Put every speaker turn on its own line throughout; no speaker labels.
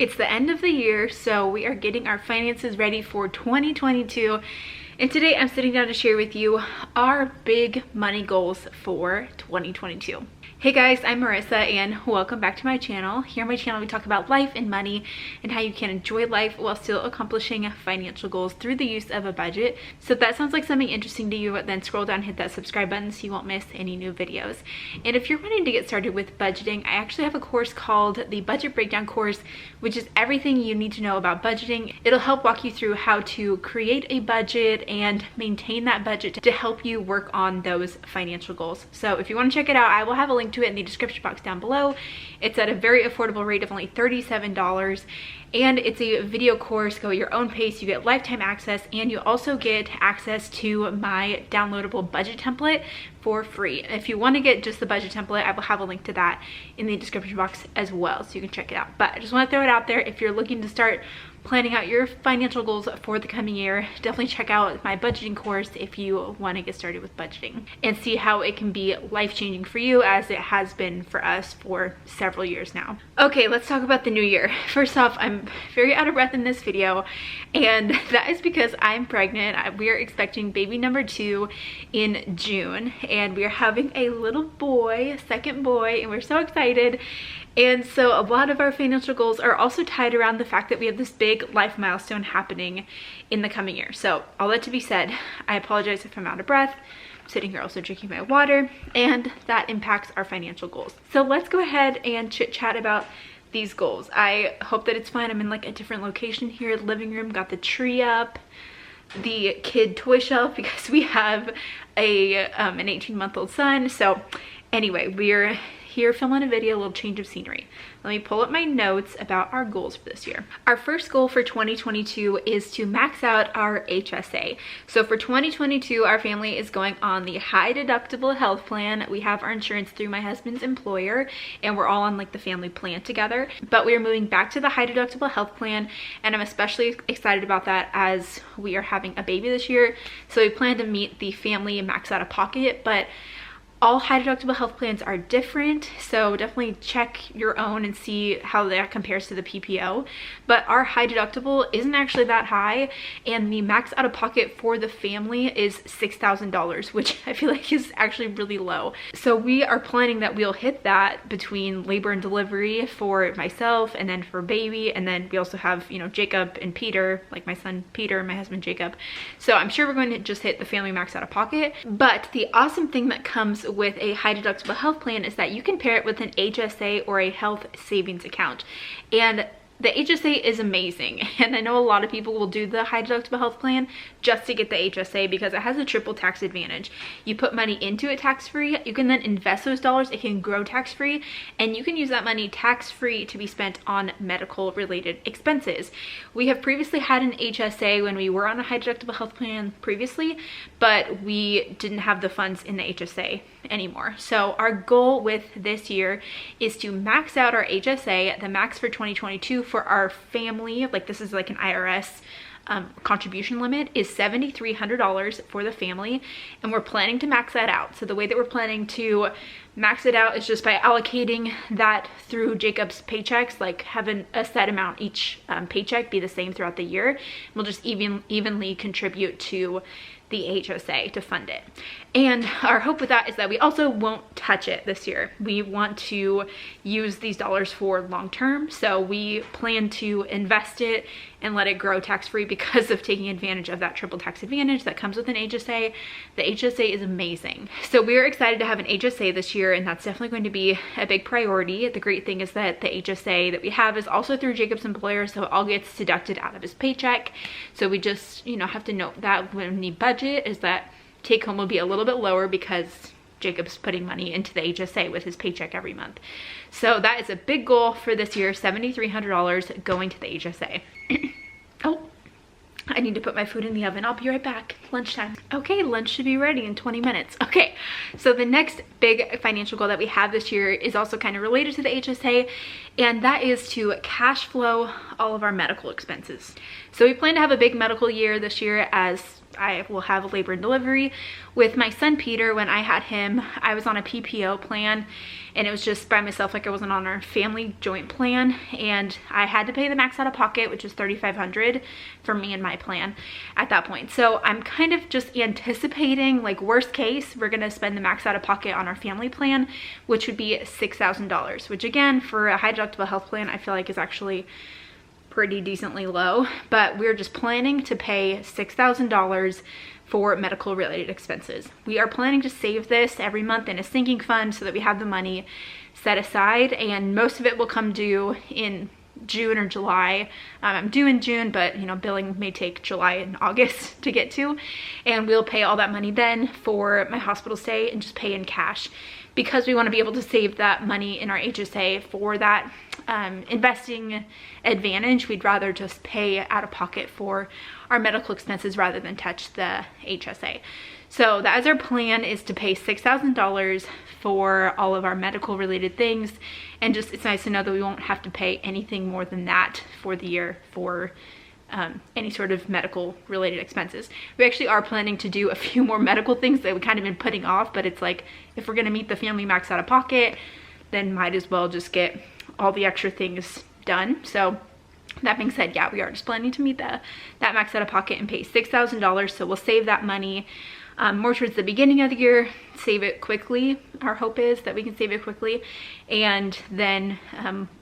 It's the end of the year, so we are getting our finances ready for 2022. And today I'm sitting down to share with you our big money goals for 2022. Hey guys, I'm Marissa and welcome back to my channel. Here on my channel we talk about life and money and how you can enjoy life while still accomplishing financial goals through the use of a budget. So if that sounds like something interesting to you, then scroll down and hit that subscribe button so you won't miss any new videos. And if you're wanting to get started with budgeting, I actually have a course called the Budget Breakdown course, which is everything you need to know about budgeting. It'll help walk you through how to create a budget and maintain that budget to help you work on those financial goals. So if you want to check it out, I will have a link to it in the description box down below. It's at a very affordable rate of only $37, and it's a video course. Go at your own pace. You get lifetime access, and you also get access to my downloadable budget template for free. If you want to get just the budget template, I will have a link to that in the description box as well, so you can check it out. But I just want to throw it out there. If you're looking to start planning out your financial goals for the coming year, definitely check out my budgeting course if you want to get started with budgeting and see how it can be life-changing for you, as it has been for us for several years now. Okay, let's talk about the new year. First off, I'm very out of breath in this video, and that is because I'm pregnant. We are expecting baby number 2 in June, and we are having a little boy, a second boy, and we're so excited. And so a lot of our financial goals are also tied around the fact that we have this big life milestone happening in the coming year. So all that to be said, I apologize if I'm out of breath. I'm sitting here also drinking my water, and that impacts our financial goals. So let's go ahead and chit chat about these goals. I hope that it's fine. I'm in like a different location here. The living room, got the tree up, the kid toy shelf, because we have an 18-month-old son. So anyway, we're here filming a video, a little change of scenery. Let me pull up my notes about our goals for this year. Our first goal for 2022 is to max out our HSA. So for 2022, our family is going on the high deductible health plan. We have our insurance through my husband's employer, and we're all on like the family plan together. But we are moving back to the high deductible health plan, and I'm especially excited about that as we are having a baby this year. So we plan to meet the family max out of pocket, but all high deductible health plans are different, so definitely check your own and see how that compares to the PPO. But our high deductible isn't actually that high, and the max out of pocket for the family is $6,000, which I feel like is actually really low. So we are planning that we'll hit that between labor and delivery for myself, and then for baby, and then we also have, you know, Jacob and Peter, like my son Peter, my husband Jacob. So I'm sure we're going to just hit the family max out of pocket. But the awesome thing that comes with a high deductible health plan is that you can pair it with an HSA or a health savings account. And the HSA is amazing, and I know a lot of people will do the high deductible health plan just to get the HSA because it has a triple tax advantage. You put money into it tax-free, you can then invest those dollars, it can grow tax-free, and you can use that money tax-free to be spent on medical related expenses. We have previously had an HSA when we were on a high deductible health plan previously, but we didn't have the funds in the HSA anymore. So our goal with this year is to max out our HSA. The max for 2022 for our family, like this is like an IRS contribution limit, is $7,300 for the family, and we're planning to max that out. So the way that we're planning to max it out is just by allocating that through Jacob's paychecks, like having a set amount each paycheck be the same throughout the year. We'll just evenly contribute to the HSA to fund it. And our hope with that is that we also won't touch it this year. We want to use these dollars for long term, so we plan to invest it and let it grow tax-free because of taking advantage of that triple tax advantage that comes with an HSA. The HSA is amazing. So we're excited to have an HSA this year, and that's definitely going to be a big priority. The great thing is that the HSA that we have is also through Jacob's employer, so it all gets deducted out of his paycheck. So we just, you know, have to note that when we budget is that take home will be a little bit lower because Jacob's putting money into the HSA with his paycheck every month. So that is a big goal for this year, $7,300 going to the HSA. Oh, I need to put my food in the oven. I'll be right back. Lunchtime. Okay, lunch should be ready in 20 minutes. Okay, so the next big financial goal that we have this year is also kind of related to the HSA. and that is to cash flow all of our medical expenses. So we plan to have a big medical year this year, as I will have a labor and delivery. With my son Peter, when I had him, I was on a PPO plan, and it was just by myself, like I wasn't on our family joint plan, and I had to pay the max out of pocket, which is $3,500 for me and my plan at that point. So I'm kind of just anticipating, like, worst case, we're gonna spend the max out of pocket on our family plan, which would be $6,000, which again, for a high deductible health plan, I feel like is actually pretty decently low. But we're just planning to pay $6,000 for medical related expenses. We are planning to save this every month in a sinking fund so that we have the money set aside, and most of it will come due in June or July. I'm due in June, but you know, billing may take July and August to get to, and we'll pay all that money then for my hospital stay and just pay in cash, because we want to be able to save that money in our HSA for that investing advantage. We'd rather just pay out of pocket for our medical expenses rather than touch the HSA. So that is our plan, is to pay $6,000 for all of our medical related things. And just, it's nice to know that we won't have to pay anything more than that for the year for any sort of medical related expenses. We actually are planning to do a few more medical things that we kind of been putting off, but it's like, if we're gonna meet the family max out of pocket, then might as well just get all the extra things done. So that being said, yeah, we are just planning to meet that max out of pocket and pay $6,000. So we'll save that money more towards the beginning of the year, save it quickly. Our hope is that we can save it quickly, and then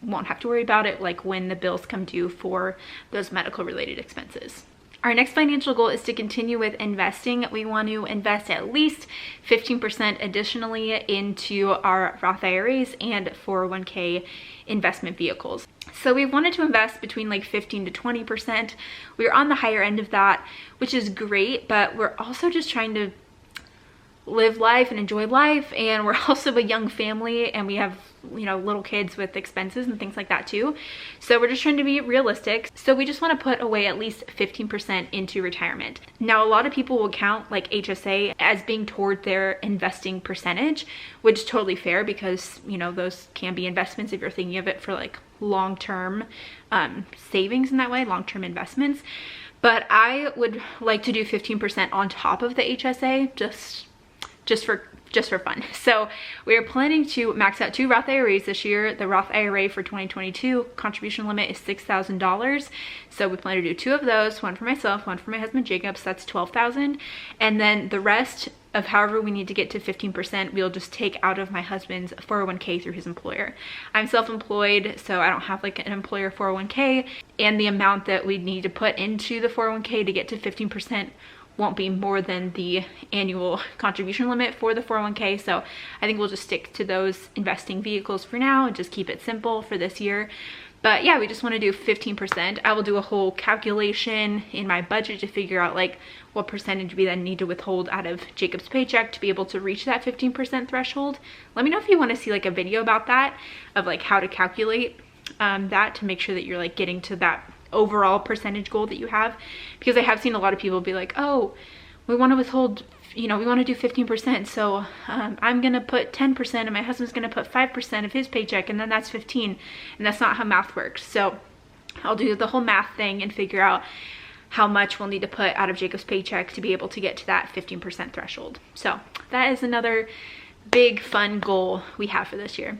won't have to worry about it like when the bills come due for those medical related expenses. Our next financial goal is to continue with investing. We want to invest at least 15% additionally into our Roth IRAs and 401k investment vehicles. So we wanted to invest between like 15 to 20%. We're on the higher end of that, which is great, but we're also just trying to live life and enjoy life, and we're also a young family, and we have, you know, little kids with expenses and things like that too. So we're just trying to be realistic. So we just want to put away at least 15% into retirement. Now, a lot of people will count like HSA as being toward their investing percentage, which is totally fair, because you know, those can be investments if you're thinking of it for like long-term savings in that way, long-term investments. But I would like to do 15% on top of the HSA, just for fun. So we are planning to max out 2 Roth IRAs this year. The Roth IRA for 2022 contribution limit is $6,000. So we plan to do 2 of those, one for myself, one for my husband Jacob, so that's $12,000. And then the rest of however we need to get to 15%, we'll just take out of my husband's 401k through his employer. I'm self-employed, so I don't have like an employer 401k, and the amount that we need to put into the 401k to get to 15% won't be more than the annual contribution limit for the 401k. So I think we'll just stick to those investing vehicles for now and just keep it simple for this year. But yeah, we just want to do 15%. I will do a whole calculation in my budget to figure out like what percentage we then need to withhold out of Jacob's paycheck to be able to reach that 15% threshold. Let me know if you want to see like a video about that, of like how to calculate that to make sure that you're like getting to that overall percentage goal that you have, because I have seen a lot of people be like, oh, we want to withhold, you know, we want to do 15%, so I'm gonna put 10% and my husband's gonna put 5% of his paycheck, and then that's 15, and that's not how math works. So I'll do the whole math thing and figure out how much we'll need to put out of Jacob's paycheck to be able to get to that 15% threshold. So that is another big fun goal we have for this year.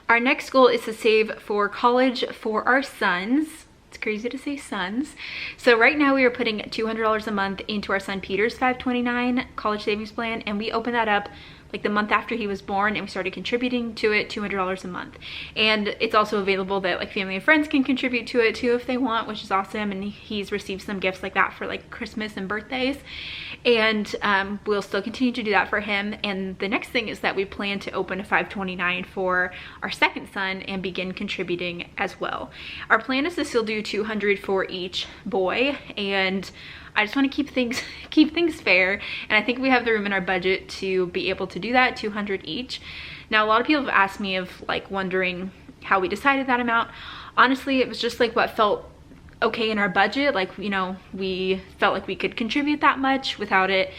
Our next goal is to save for college for our sons. It's crazy to say sons. So right now we are putting $200 a month into our son Peter's 529 college savings plan, and we opened that up like the month after he was born, and we started contributing to it $200 a month. And it's also available that like family and friends can contribute to it too if they want, which is awesome. And he's received some gifts like that for like Christmas and birthdays, and we'll still continue to do that for him. And the next thing is that we plan to open a 529 for our second son and begin contributing as well. Our plan is to still do 200 for each boy, and I just want to keep things fair, and I think we have the room in our budget to be able to do that, 200 each. Now, a lot of people have asked me of like wondering how we decided that amount. Honestly, it was just like what felt okay in our budget. Like, you know, we felt like we could contribute that much without it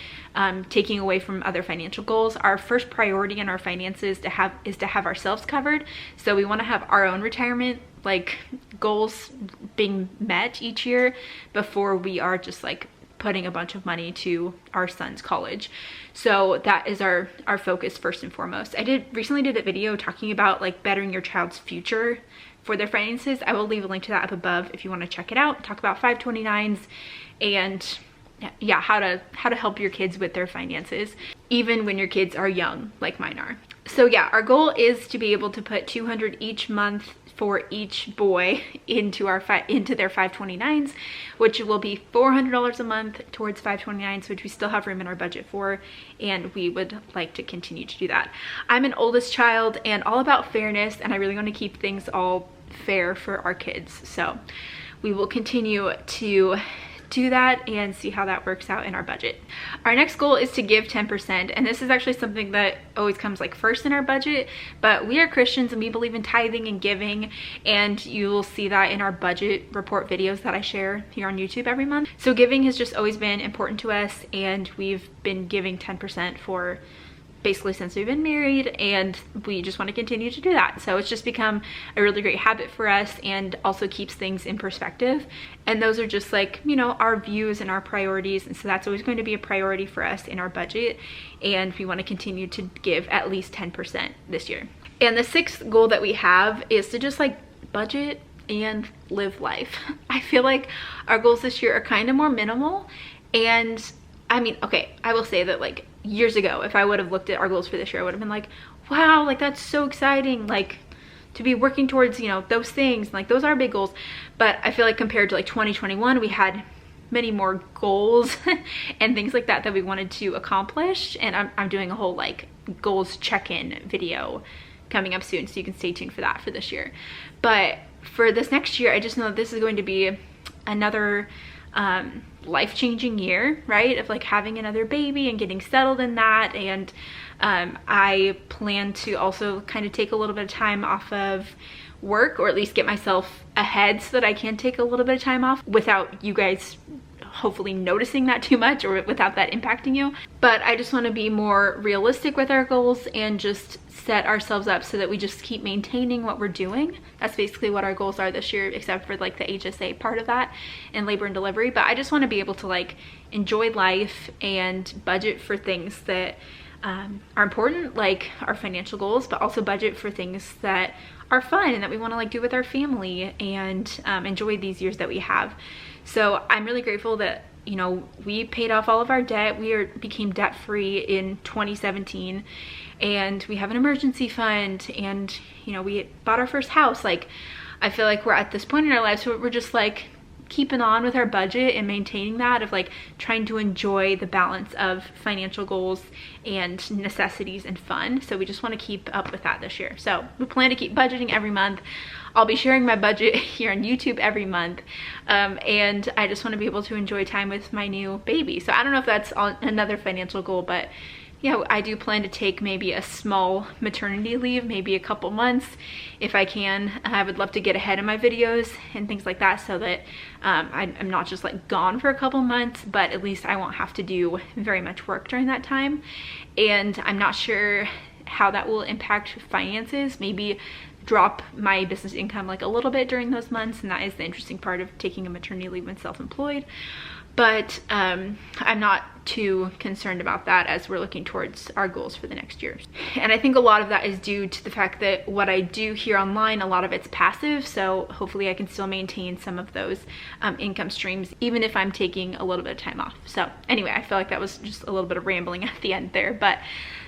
taking away from other financial goals. Our first priority in our finances is to have ourselves covered. So we want to have our own retirement like goals being met each year before we are just like putting a bunch of money to our son's college. So that is our focus first and foremost. I recently did a video talking about like bettering your child's future for their finances. I will leave a link to that up above if you want to check it out. Talk about 529s and yeah, how to help your kids with their finances, even when your kids are young, like mine are. So yeah, our goal is to be able to put $200 each month for each boy into their 529s, which will be $400 a month towards 529s, which we still have room in our budget for, and we would like to continue to do that. I'm an oldest child and all about fairness, and I really want to keep things all fair for our kids. So we will continue to do that and see how that works out in our budget. Our next goal is to give 10%, and this is actually something that always comes like first in our budget, but we are Christians and we believe in tithing and giving, and you will see that in our budget report videos that I share here on YouTube every month. So giving has just always been important to us, and we've been giving 10% for basically since we've been married, and we just want to continue to do that. So it's just become a really great habit for us, and also keeps things in perspective. And those are just like, you know, our views and our priorities, and so that's always going to be a priority for us in our budget, and we want to continue to give at least 10% this year. And the sixth goal that we have is to just like budget and live life. I feel like our goals this year are kind of more minimal, and I mean, okay, I will say that like years ago, if I would have looked at our goals for this year, I would have been like, wow, like that's so exciting, like to be working towards, you know, those things, like those are big goals. But I feel like compared to like 2021, we had many more goals and things like that we wanted to accomplish. And I'm doing a whole like goals check-in video coming up soon, so you can stay tuned for that for this year. But for this next year, I just know that this is going to be another life-changing year, right, of like having another baby and getting settled in that. And I plan to also kind of take a little bit of time off of work, or at least get myself ahead so that I can take a little bit of time off without you guys hopefully noticing that too much, or without that impacting you. But I just want to be more realistic with our goals and just set ourselves up so that we just keep maintaining what we're doing. That's basically what our goals are this year, except for like the HSA part of that and labor and delivery. But I just want to be able to like enjoy life and budget for things that are important, like our financial goals, but also budget for things that are fun and that we want to like do with our family, and enjoy these years that we have. So I'm really grateful that, you know, we paid off all of our debt. We became debt free in 2017, and we have an emergency fund, and, you know, we bought our first house. Like, I feel like we're at this point in our lives where we're just like keeping on with our budget and maintaining that, of like trying to enjoy the balance of financial goals and necessities and fun. So we just want to keep up with that this year. So we plan to keep budgeting every month. I'll be sharing my budget here on YouTube every month, and I just want to be able to enjoy time with my new baby. So I don't know if that's another financial goal, but yeah, I do plan to take maybe a small maternity leave, maybe a couple months if I can. I would love to get ahead of my videos and things like that, so that I'm not just like gone for a couple months, but at least I won't have to do very much work during that time. And I'm not sure how that will impact finances. Maybe drop my business income like a little bit during those months, and that is the interesting part of taking a maternity leave when self-employed. But I'm not too concerned about that as we're looking towards our goals for the next year. And I think a lot of that is due to the fact that what I do here online, a lot of it's passive, so hopefully I can still maintain some of those income streams even if I'm taking a little bit of time off. So anyway, I feel like that was just a little bit of rambling at the end there, but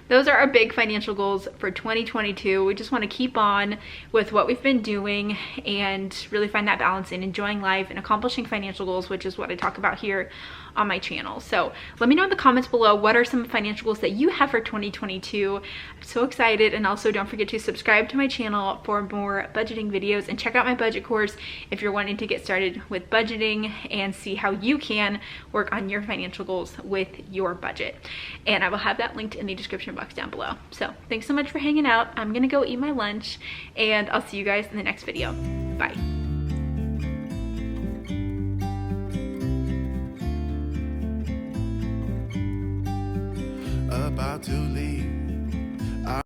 those are our big financial goals for 2022. We just want to keep on with what we've been doing and really find that balance in enjoying life and accomplishing financial goals, which is what I talk about here on my channel. So let me know in the comments below, what are some financial goals that you have for 2022? I'm so excited. And also don't forget to subscribe to my channel for more budgeting videos, and check out my budget course if you're wanting to get started with budgeting and see how you can work on your financial goals with your budget. And I will have that linked in the description box down below. So thanks so much for hanging out. I'm gonna go eat my lunch, and I'll see you guys in the next video. Bye.
About to leave.